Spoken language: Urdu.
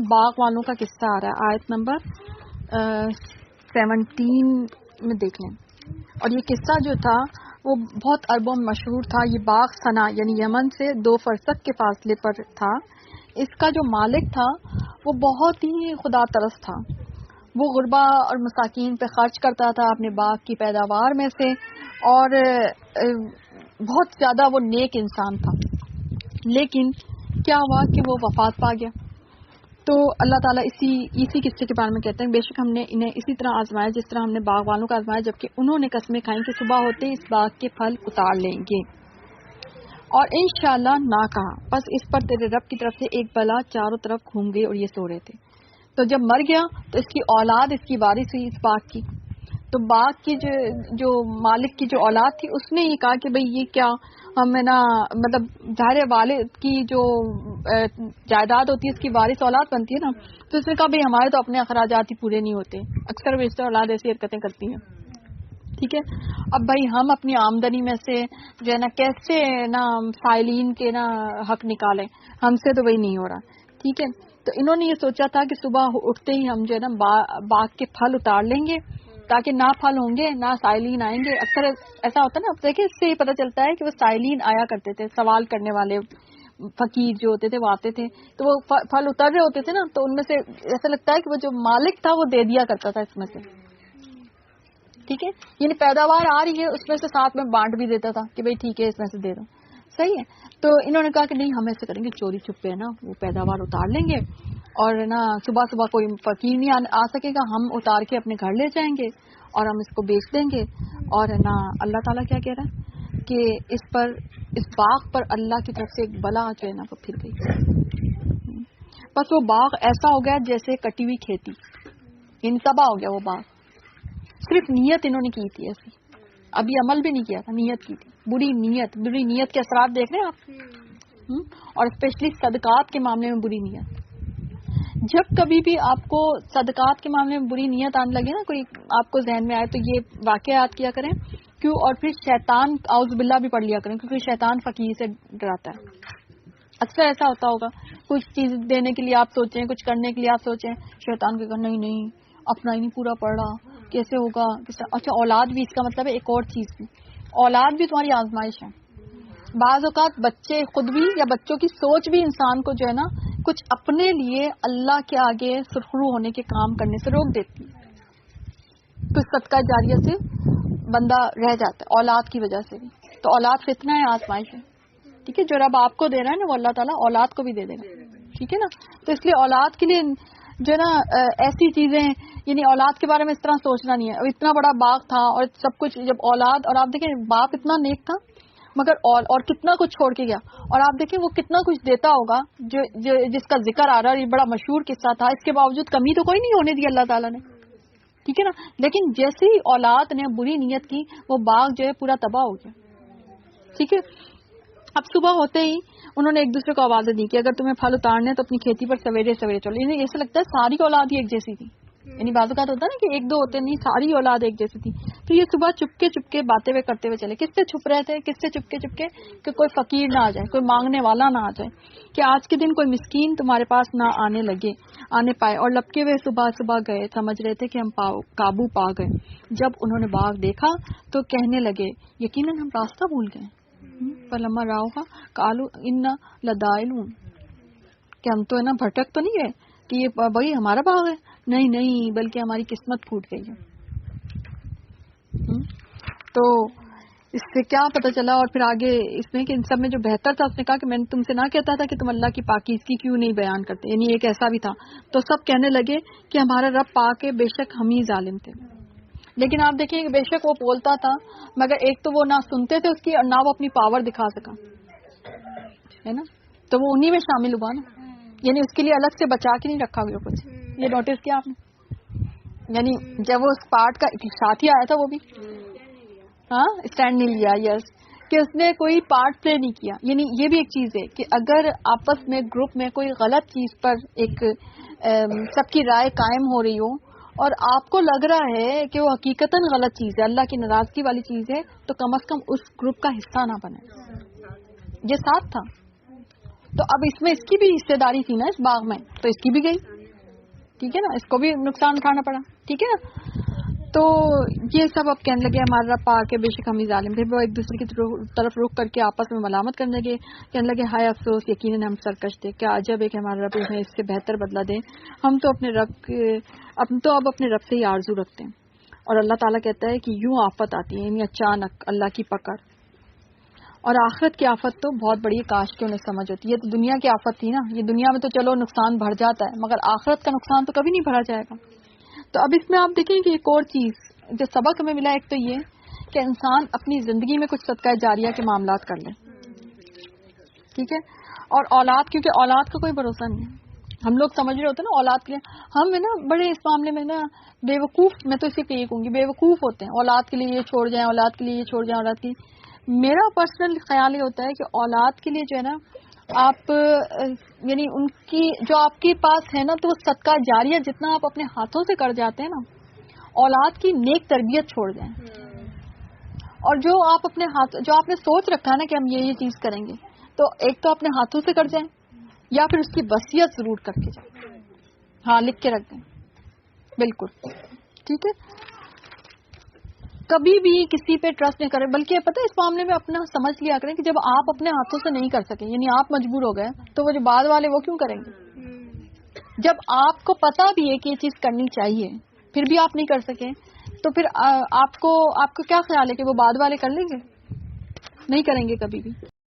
باغ والوں کا قصہ آ رہا ہے آیت نمبر 17 میں دیکھ لیں. اور یہ قصہ جو تھا وہ بہت عربوں میں مشہور تھا. یہ باغ صنع یعنی یمن سے 2 فرسخ کے فاصلے پر تھا. اس کا جو مالک تھا وہ بہت ہی خدا ترس تھا. وہ غربا اور مساکین پہ خرچ کرتا تھا اپنے باغ کی پیداوار میں سے, اور بہت زیادہ وہ نیک انسان تھا. لیکن کیا ہوا کہ وہ وفات پا گیا. تو اللہ تعالیٰ اسی قصے کے بارے میں کہتے ہیں بے شک ہم نے انہیں اسی طرح آزمایا جس طرح ہم نے باغ والوں کا آزمایا, جبکہ انہوں نے قسمیں کھائیں کہ صبح ہوتے ہی اس باغ کے پھل اتار لیں گے, اور انشاءاللہ نہ کہا. بس اس پر تیرے رب کی طرف سے ایک بلا چاروں طرف گھوم گئی اور یہ سو رہے تھے. تو جب مر گیا تو اس کی اولاد اس کی وارث ہوئی اس باغ کی. تو باغ کی جو مالک کی جو اولاد تھی اس نے یہ کہا کہ بھئی یہ کیا ہم نا مطلب ظاہر والد کی جو جائیداد ہوتی ہے اس کی وارث اولاد بنتی ہے نا. تو اس نے کہا بھئی ہمارے تو اپنے اخراجات ہی پورے نہیں ہوتے, اکثر بیشتر اولاد ایسی حرکتیں کرتی ہیں. ٹھیک ہے, اب بھائی ہم اپنی آمدنی میں سے جو ہے نا کیسے نا سائلین کے نا حق نکالیں, ہم سے تو وہی نہیں ہو رہا. ٹھیک ہے, تو انہوں نے یہ سوچا تھا کہ صبح اٹھتے ہی ہم جو ہے نا باغ کے پھل اتار لیں گے تاکہ نہ پھل ہوں گے نہ سائلین آئیں گے. اکثر ایسا ہوتا ہے نا, اب دیکھیں اس سے یہ پتہ چلتا ہے کہ وہ سائلین آیا کرتے تھے, سوال کرنے والے فقیر جو ہوتے تھے وہ آتے تھے, تو وہ پھل اتر رہے ہوتے تھے نا, تو ان میں سے ایسا لگتا ہے کہ وہ جو مالک تھا وہ دے دیا کرتا تھا اس میں سے. ٹھیک ہے, یعنی پیداوار آ رہی ہے اس میں سے ساتھ میں بانٹ بھی دیتا تھا کہ بھئی ٹھیک ہے اس میں سے دے دو. صحیح ہے. تو انہوں نے کہا کہ نہیں ہم ایسے کریں گے, چوری چھپے ہے نا وہ پیداوار اتار لیں گے, اور نا صبح صبح کوئی فقیر نہیں آ سکے گا, ہم اتار کے اپنے گھر لے جائیں گے اور ہم اس کو بیچ دیں گے. اور نا اللہ تعالیٰ کیا کہہ رہا ہے کہ اس باغ پر اللہ کی طرف سے ایک بلا جو ہے نا وہ پھر گئی. بس وہ باغ ایسا ہو گیا جیسے کٹی ہوئی کھیتی, ان تباہ ہو گیا وہ باغ. صرف نیت انہوں نے کی تھی ایسی, ابھی عمل بھی نہیں کیا تھا, نیت کی تھی. بری نیت کے اثرات دیکھ رہے ہیں آپ, اور اسپیشلی صدقات کے معاملے میں بری نیت. جب کبھی بھی آپ کو صدقات کے معاملے میں بری نیت آنے لگے نا, کوئی آپ کو ذہن میں آئے تو یہ واقعہ یاد کیا کریں کیوں, اور پھر شیطان اعوذ باللہ بھی پڑھ لیا کریں کیونکہ شیطان فقیر سے ڈراتا ہے. اکثر ایسا ہوتا ہوگا, کچھ چیز دینے کے لیے آپ سوچیں, کچھ کرنے کے لیے آپ سوچیں, شیطان کے کہا نہیں اپنا ہی نہیں پورا پڑ رہا, کیسے ہوگا. اچھا اولاد بھی اس کا مطلب ہے ایک اور چیز بھی, اولاد بھی تمہاری آزمائش ہے. بعض اوقات بچے خود بھی یا بچوں کی سوچ بھی انسان کو جو ہے نا کچھ اپنے لیے اللہ کے آگے سرخرو ہونے کے کام کرنے سے روک دیتی ہے. کچھ صدقہ جاریہ سے بندہ رہ جاتا ہے اولاد کی وجہ سے بھی. تو اولاد فتنہ ہے, آزمائش ہے. ٹھیک ہے, جو رب آپ کو دے رہا ہے نا وہ اللہ تعالیٰ اولاد کو بھی دے دے گا. ٹھیک ہے نا, تو اس لیے اولاد کے لیے جو ہے نا ایسی چیزیں, یعنی اولاد کے بارے میں اس طرح سوچنا نہیں ہے. اب اتنا بڑا باغ تھا اور سب کچھ, جب اولاد, اور آپ دیکھیں باپ اتنا نیک تھا مگر اور کتنا کچھ چھوڑ کے گیا, اور آپ دیکھیں وہ کتنا کچھ دیتا ہوگا جو جس کا ذکر آ رہا ہے, یہ بڑا مشہور قصہ تھا. اس کے باوجود کمی تو کوئی نہیں ہونے دی اللہ تعالیٰ نے. ٹھیک ہے نا, لیکن جیسے ہی اولاد نے بری نیت کی وہ باغ جو ہے پورا تباہ ہو گیا. ٹھیک ہے, اب صبح ہوتے ہی انہوں نے ایک دوسرے کو آوازیں دی کہ اگر تمہیں پھل اتارنے تو اپنی کھیتی پر سویرے سویرے چلو. یعنی ایسا لگتا ہے ساری اولاد ہی ایک جیسی تھی, یعنی بعض اوقات ہوتا ہے نا کہ ایک دو ہوتے نہیں, ساری اولاد ایک جیسی تھی. تو یہ صبح چپکے باتیں ہوئے کرتے ہوئے چلے. کس سے چھپ رہے تھے, کس سے چپکے کہ کوئی فقیر نہ آ جائے, کوئی مانگنے والا نہ آ جائے, کہ آج کے دن کوئی مسکین تمہارے پاس نہ آنے پائے. اور لپکے ہوئے صبح گئے, سمجھ رہے تھے کہ ہم قابو پا گئے. جب انہوں نے باغ دیکھا تو کہنے لگے یقیناً ہم راستہ بھول گئے. فلما راؤہا قالوا انا لضالون, کہ ہم تو ہے نا بھٹک تو نہیں گئے, کہ یہ بھائی ہمارا باغ ہے, نہیں بلکہ ہماری قسمت پھوٹ گئی ہے. تو اس سے کیا پتہ چلا, اور پھر آگے اس میں کہ ان سب میں جو بہتر تھا اس نے کہا کہ میں نے تم سے نہ کہتا تھا کہ تم اللہ کی پاکیزگی کیوں نہیں بیان کرتے. یعنی ایک ایسا بھی تھا. تو سب کہنے لگے کہ ہمارا رب پاک ہے, بے شک ہم ہی ظالم تھے. لیکن آپ دیکھیں کہ بے شک وہ بولتا تھا مگر ایک تو وہ نہ سنتے تھے اس کی, اور نہ وہ اپنی پاور دکھا سکا, ہے نا. تو وہ انہی میں شامل ہوا نا, یعنی اس کے لیے الگ سے بچا کے نہیں رکھا گیا کچھ. یہ نوٹس کیا آپ نے, یعنی جب وہ اس پارٹ کا ساتھ ہی آیا تھا وہ بھی اسٹینڈ نہیں لیا. یس, کہ اس نے کوئی پارٹ پلے نہیں کیا. یعنی یہ بھی ایک چیز ہے کہ اگر آپس میں گروپ میں کوئی غلط چیز پر ایک سب کی رائے قائم ہو رہی ہو اور آپ کو لگ رہا ہے کہ وہ حقیقتاً غلط چیز ہے, اللہ کی ناراضگی والی چیز ہے, تو کم از کم اس گروپ کا حصہ نہ بنے. یہ ساتھ تھا. تو اب اس میں اس کی بھی حصے داری تھی نا اس باغ میں, تو اس کی بھی گئی. ٹھیک ہے نا, اس کو بھی نقصان اٹھانا پڑا, ٹھیک ہے نا. تو یہ سب اب کہنے لگے ہمارا رب پاک ہے, بے شک ہم ہی ظالم تھے. وہ ایک دوسرے کی طرف رخ کر کے آپس میں ملامت کرنے لگے, کہنے لگے ہائے افسوس, یقیناً ہم سرکش تھے, کیا عجب ہے کہ ہمارا رب ہمیں اس سے بہتر بدلہ دے, ہم تو اب اپنے رب سے ہی آرزو رکھتے ہیں. اور اللہ تعالیٰ کہتا ہے کہ یوں آفت آتی ہے, یعنی اچانک اللہ کی پکڑ, اور آخرت کی آفت تو بہت بڑی ہے, کاش کے انہیں سمجھ ہوتی. یہ تو دنیا کی آفت تھی نا, یہ دنیا میں تو چلو نقصان بڑھ جاتا ہے, مگر آخرت کا نقصان تو کبھی نہیں بھرا جائے گا. تو اب اس میں آپ دیکھیں کہ ایک اور چیز جو سبق ہمیں ملا, ایک تو یہ کہ انسان اپنی زندگی میں کچھ صدقہ جاریہ کے معاملات کر لے, ٹھیک ہے. اور اولاد, کیونکہ اولاد کا کوئی بھروسہ نہیں ہے. ہم لوگ سمجھ رہے ہوتے ہیں نا اولاد کے لیے, ہم نا بڑے اس معاملے میں نا بے وقوف, میں تو اسی پہ یہ کہوں گی بے وقوف ہوتے ہیں. اولاد کے لیے یہ چھوڑ جائیں, اولاد کے لیے یہ چھوڑ جائیں, اولاد کی. میرا پرسنل خیال یہ ہوتا ہے کہ اولاد کے لیے جو ہے نا آپ یعنی ان کی جو آپ کے پاس ہے نا, تو وہ صدقہ جاریہ جتنا آپ اپنے ہاتھوں سے کر جاتے ہیں نا, اولاد کی نیک تربیت چھوڑ جائیں. اور جو آپ اپنے ہاتھ, جو آپ نے سوچ رکھا ہے نا کہ ہم یہ چیز کریں گے, تو ایک تو اپنے ہاتھوں سے کر جائیں, یا پھر اس کی وصیت ضرور کر کے جائیں. ہاں, لکھ کے رکھ دیں, بالکل ٹھیک ہے. کبھی بھی کسی پہ ٹرسٹ نہیں کریں, بلکہ پتہ ہے اس معاملے میں اپنا سمجھ لیا کریں کہ جب آپ اپنے ہاتھوں سے نہیں کر سکیں, یعنی آپ مجبور ہو گئے, تو وہ جو بعد والے وہ کیوں کریں گے. جب آپ کو پتا بھی ہے کہ یہ چیز کرنی چاہیے, پھر بھی آپ نہیں کر سکیں, تو پھر آپ کو کیا خیال ہے کہ وہ بعد والے کر لیں گے؟ نہیں کریں گے کبھی بھی.